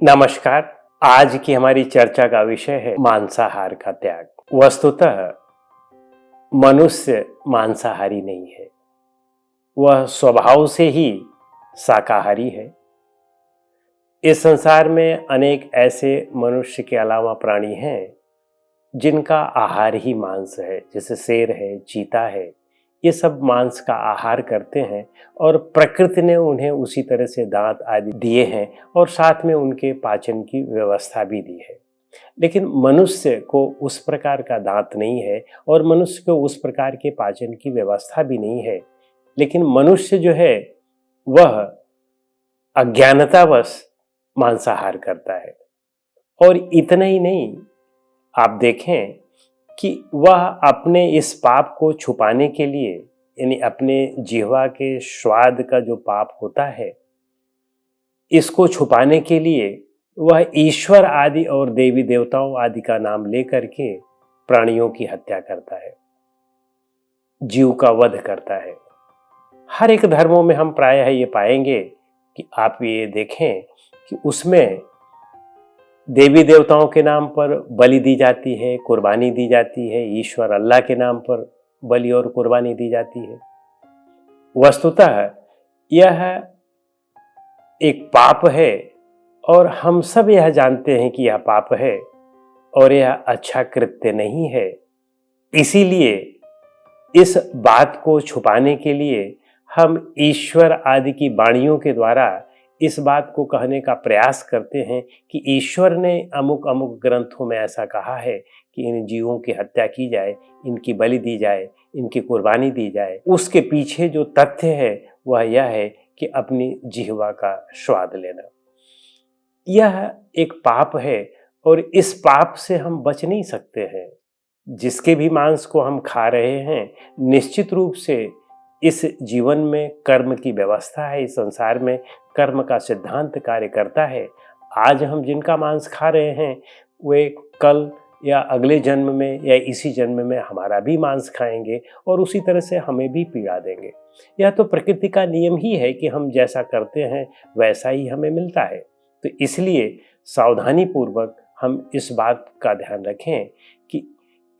नमस्कार। आज की हमारी चर्चा का विषय है मांसाहार का त्याग। वस्तुतः मनुष्य मांसाहारी नहीं है, वह स्वभाव से ही शाकाहारी है। इस संसार में अनेक ऐसे मनुष्य के अलावा प्राणी हैं जिनका आहार ही मांस है, जैसे शेर है, चीता है। ये सब मांस का आहार करते हैं और प्रकृति ने उन्हें उसी तरह से दांत आदि दिए हैं और साथ में उनके पाचन की व्यवस्था भी दी है। लेकिन मनुष्य को उस प्रकार का दांत नहीं है और मनुष्य को उस प्रकार के पाचन की व्यवस्था भी नहीं है। लेकिन मनुष्य जो है वह अज्ञानतावश मांसाहार करता है। और इतना ही नहीं, आप देखें कि वह अपने इस पाप को छुपाने के लिए, यानी अपने जिह्वा के स्वाद का जो पाप होता है, इसको छुपाने के लिए वह ईश्वर आदि और देवी देवताओं आदि का नाम लेकर के प्राणियों की हत्या करता है, जीव का वध करता है। हर एक धर्मों में हम प्रायः ये पाएंगे कि आप ये देखें कि उसमें देवी देवताओं के नाम पर बलि दी जाती है, कुर्बानी दी जाती है, ईश्वर अल्लाह के नाम पर बलि और कुर्बानी दी जाती है। वस्तुतः यह एक पाप है और हम सब यह जानते हैं कि यह पाप है और यह अच्छा कृत्य नहीं है। इसीलिए इस बात को छुपाने के लिए हम ईश्वर आदि की वाणियों के द्वारा इस बात को कहने का प्रयास करते हैं कि ईश्वर ने अमुक अमुक ग्रंथों में ऐसा कहा है कि इन जीवों की हत्या की जाए, इनकी बलि दी जाए, इनकी कुर्बानी दी जाए। उसके पीछे जो तथ्य है वह यह है कि अपनी जिह्वा का स्वाद लेना। यह एक पाप है और इस पाप से हम बच नहीं सकते हैं। जिसके भी मांस को हम खा रहे हैं, निश्चित रूप से इस जीवन में कर्म की व्यवस्था है, इस संसार में कर्म का सिद्धांत कार्य करता है। आज हम जिनका मांस खा रहे हैं वे कल या अगले जन्म में या इसी जन्म में हमारा भी मांस खाएंगे और उसी तरह से हमें भी पीड़ा देंगे। यह तो प्रकृति का नियम ही है कि हम जैसा करते हैं वैसा ही हमें मिलता है। तो इसलिए सावधानी पूर्वक हम इस बात का ध्यान रखें कि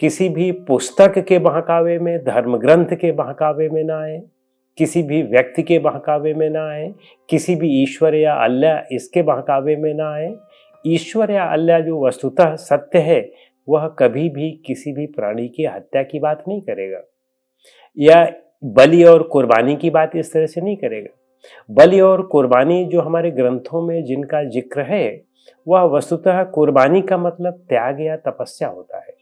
किसी भी पुस्तक के बहकावे में, धर्म ग्रंथ के बहकावे में ना आए, किसी भी व्यक्ति के बहकावे में ना आए, किसी भी ईश्वर या अल्लाह इसके बहकावे में ना आए। ईश्वर या अल्लाह जो वस्तुतः सत्य है वह कभी भी किसी भी प्राणी की हत्या की बात नहीं करेगा या बलि और कुर्बानी की बात इस तरह से नहीं करेगा। बलि और कुर्बानी जो हमारे ग्रंथों में जिनका जिक्र है वह वस्तुतः कुर्बानी का मतलब त्याग या तपस्या होता है,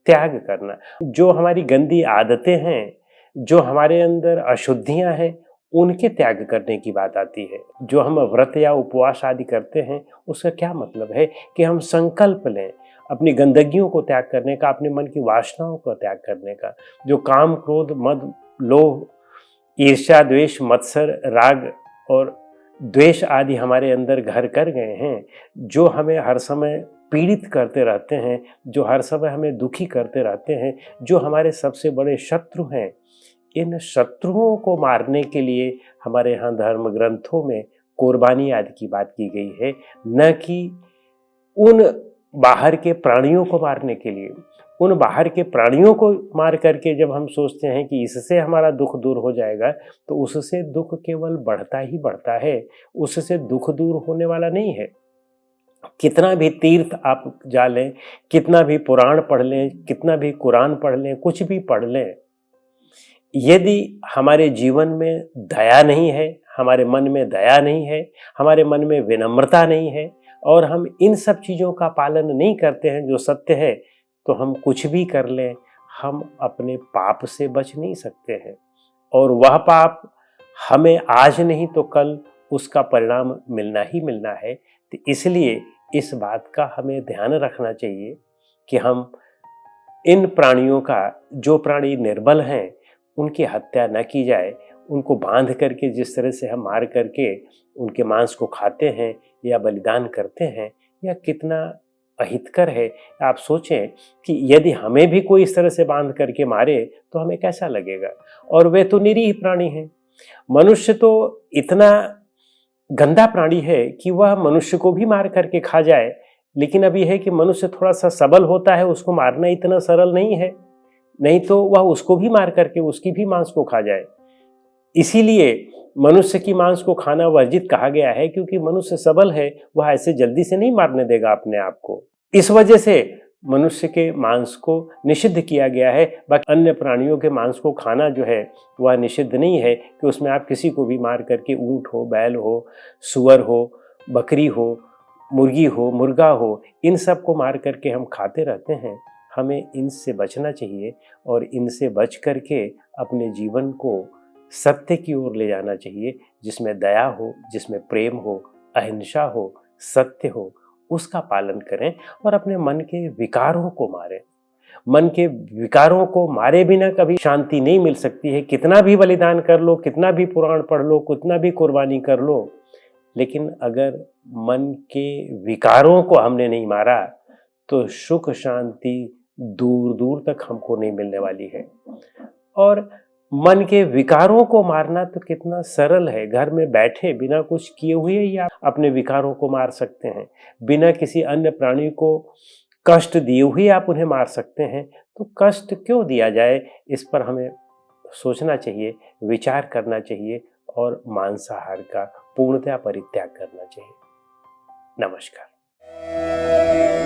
त्याग करना। जो हमारी गंदी आदतें हैं, जो हमारे अंदर अशुद्धियां हैं, उनके त्याग करने की बात आती है। जो हम व्रत या उपवास आदि करते हैं उसका क्या मतलब है कि हम संकल्प लें अपनी गंदगियों को त्याग करने का, अपने मन की वासनाओं को त्याग करने का। जो काम, क्रोध, मद, लोभ, ईर्ष्या, द्वेष, मत्सर, राग और द्वेष आदि हमारे अंदर घर कर गए हैं, जो हमें हर समय पीड़ित करते रहते हैं, जो हर समय हमें दुखी करते रहते हैं, जो हमारे सबसे बड़े शत्रु हैं, इन शत्रुओं को मारने के लिए हमारे यहाँ धर्म ग्रंथों में कुर्बानी आदि की बात की गई है, न कि उन बाहर के प्राणियों को मारने के लिए। उन बाहर के प्राणियों को मार करके जब हम सोचते हैं कि इससे हमारा दुख दूर हो जाएगा, तो उससे दुख केवल बढ़ता ही बढ़ता है, उससे दुख दूर होने वाला नहीं है। कितना भी तीर्थ आप जा लें, कितना भी पुराण पढ़ लें, कितना भी कुरान पढ़ लें, कुछ भी पढ़ लें, यदि हमारे जीवन में दया नहीं है, हमारे मन में दया नहीं है, हमारे मन में विनम्रता नहीं है और हम इन सब चीज़ों का पालन नहीं करते हैं जो सत्य है, तो हम कुछ भी कर लें, हम अपने पाप से बच नहीं सकते हैं। और वह पाप हमें आज नहीं तो कल उसका परिणाम मिलना ही मिलना है। तो इसलिए इस बात का हमें ध्यान रखना चाहिए कि हम इन प्राणियों का, जो प्राणी निर्बल हैं, उनकी हत्या न की जाए। उनको बांध करके जिस तरह से हम मार करके उनके मांस को खाते हैं या बलिदान करते हैं, यह कितना अहितकर है। आप सोचें कि यदि हमें भी कोई इस तरह से बांध करके मारे तो हमें कैसा लगेगा। और वे तो निरीह प्राणी हैं। मनुष्य तो इतना गंदा प्राणी है कि वह मनुष्य को भी मार करके खा जाए, लेकिन अब यह है कि मनुष्य थोड़ा सा सबल होता है, उसको मारना इतना सरल नहीं है, नहीं तो वह उसको भी मार करके उसकी भी मांस को खा जाए। इसीलिए मनुष्य की मांस को खाना वर्जित कहा गया है, क्योंकि मनुष्य सबल है, वह ऐसे जल्दी से नहीं मारने देगा अपने आप को। इस वजह से मनुष्य के मांस को निषिद्ध किया गया है। बाकी अन्य प्राणियों के मांस को खाना जो है वह निषिद्ध नहीं है कि उसमें आप किसी को भी मार करके, ऊंट हो, बैल हो, सुअर हो, बकरी हो, मुर्गी हो, मुर्गा हो, इन सब को मार करके हम खाते रहते हैं। हमें इनसे बचना चाहिए और इनसे बच करके अपने जीवन को सत्य की ओर ले जाना चाहिए, जिसमें दया हो, जिसमें प्रेम हो, अहिंसा हो, सत्य हो, उसका पालन करें और अपने मन के विकारों को मारें। मन के विकारों को मारे बिना कभी शांति नहीं मिल सकती है। कितना भी बलिदान कर लो, कितना भी पुराण पढ़ लो, कितना भी कुर्बानी कर लो, लेकिन अगर मन के विकारों को हमने नहीं मारा तो सुख शांति दूर दूर तक हमको नहीं मिलने वाली है। और मन के विकारों को मारना तो कितना सरल है। घर में बैठे बिना कुछ किए हुए ही आप अपने विकारों को मार सकते हैं। बिना किसी अन्य प्राणी को कष्ट दिए हुए आप उन्हें मार सकते हैं। तो कष्ट क्यों दिया जाए, इस पर हमें सोचना चाहिए, विचार करना चाहिए और मांसाहार का पूर्णतया परित्याग करना चाहिए। नमस्कार।